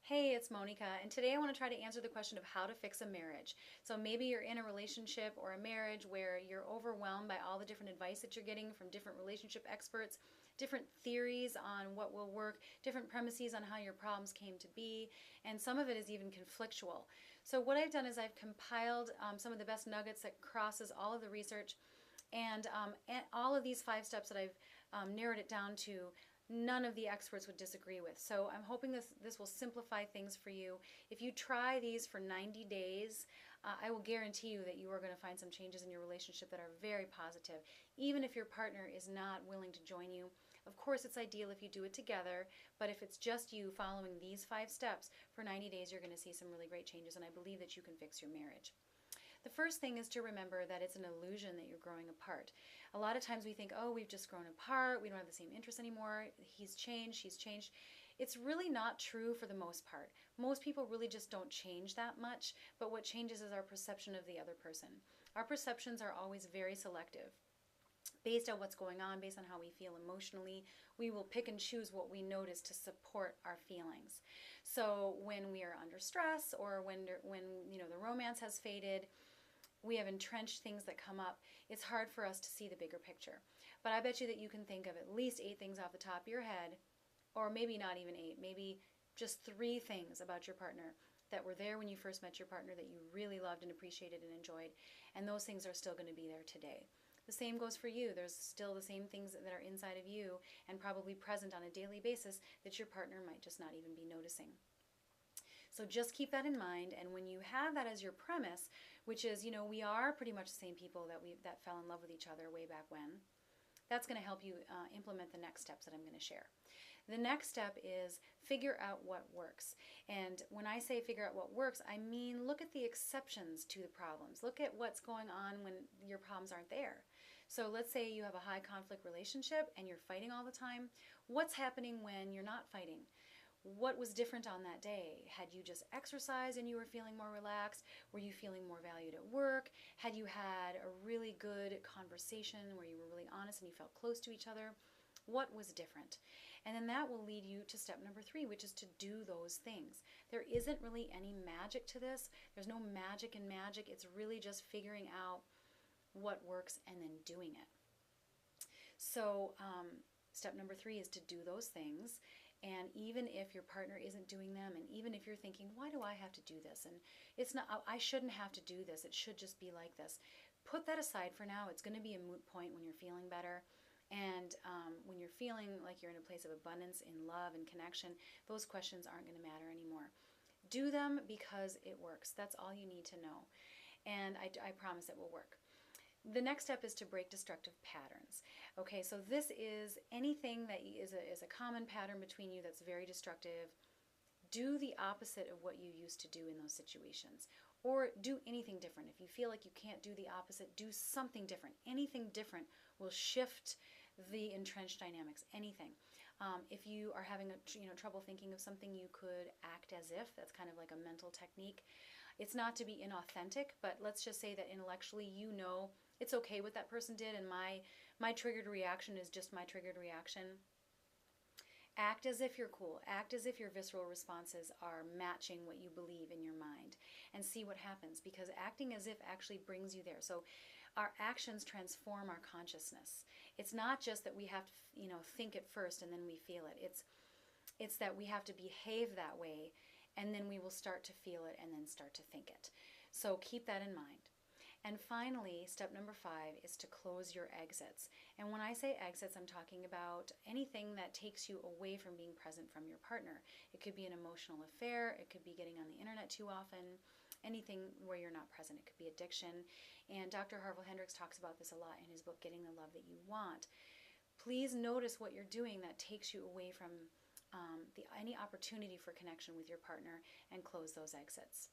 Hey, it's Monica, and today I want to try to answer the question of how to fix a marriage. So maybe you're in a relationship or a marriage where you're overwhelmed by all the different advice that you're getting from different relationship experts, different theories on what will work, different premises on how your problems came to be, and some of it is even conflictual. So what I've done is I've compiled some of the best nuggets that crosses all of the research, and all of these 5 steps that I've narrowed it down to, none of the experts would disagree with. So I'm hoping this will simplify things for you. If you try these for 90 days, I will guarantee you that you are going to find some changes in your relationship that are very positive, even if your partner is not willing to join you. Of course, it's ideal if you do it together, but if it's just you following these 5 steps for 90 days, you're going to see some really great changes, and I believe that you can fix your marriage. The first thing is to remember that it's an illusion that you're growing apart. A lot of times we think, oh, we've just grown apart, we don't have the same interests anymore, he's changed, she's changed. It's really not true for the most part. Most people really just don't change that much, but what changes is our perception of the other person. Our perceptions are always very selective. Based on what's going on, based on how we feel emotionally, we will pick and choose what we notice to support our feelings. So when we are under stress, or when the romance has faded, we have entrenched things that come up, it's hard for us to see the bigger picture. But I bet you that you can think of at least 8 things off the top of your head, or maybe not even 8, maybe just 3 things about your partner that were there when you first met your partner that you really loved and appreciated and enjoyed, and those things are still going to be there today. The same goes for you. There's still the same things that are inside of you and probably present on a daily basis that your partner might just not even be noticing. So just keep that in mind, and when you have that as your premise, which is, we are pretty much the same people that fell in love with each other way back when, that's going to help you implement the next steps that I'm going to share. The next step is figure out what works. And when I say figure out what works, I mean look at the exceptions to the problems. Look at what's going on when your problems aren't there. So let's say you have a high conflict relationship and you're fighting all the time. What's happening when you're not fighting? What was different on that day? Had you just exercised and you were feeling more relaxed? Were you feeling more valued at work? Had you had a really good conversation where you were really honest and you felt close to each other? What was different? And then that will lead you to step number 3, which is to do those things. There isn't really any magic to this. There's no magic in magic. It's really just figuring out what works and then doing it. So step number 3 is to do those things. And even if your partner isn't doing them, and even if you're thinking, why do I have to do this? And it's not, I shouldn't have to do this. It should just be like this. Put that aside for now. It's going to be a moot point when you're feeling better. And when you're feeling like you're in a place of abundance in love and connection, those questions aren't going to matter anymore. Do them because it works. That's all you need to know. And I promise it will work. The next step is to break destructive patterns. Okay, so this is anything that is a common pattern between you that's very destructive. Do the opposite of what you used to do in those situations. Or do anything different. If you feel like you can't do the opposite, do something different. Anything different will shift the entrenched dynamics. Anything. If you are having trouble thinking of something, you could act as if. That's kind of like a mental technique. It's not to be inauthentic, but let's just say that intellectually it's okay what that person did, and my triggered reaction is just my triggered reaction. Act as if you're cool. Act as if your visceral responses are matching what you believe in your mind, and see what happens, because acting as if actually brings you there. So our actions transform our consciousness. It's not just that we have to think it first and then we feel it. It's that we have to behave that way, and then we will start to feel it and then start to think it. So keep that in mind. And finally, step number 5 is to close your exits. And when I say exits, I'm talking about anything that takes you away from being present from your partner. It could be an emotional affair, it could be getting on the internet too often, anything where you're not present. It could be addiction. And Dr. Harville Hendrix talks about this a lot in his book, Getting the Love That You Want. Please notice what you're doing that takes you away from any opportunity for connection with your partner, and close those exits.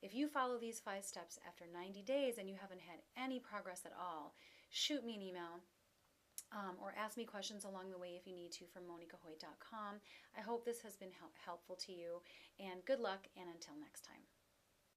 If you follow these 5 steps after 90 days and you haven't had any progress at all, shoot me an email or ask me questions along the way if you need to from monicahoyt.com. I hope this has been helpful to you, and good luck, and until next time.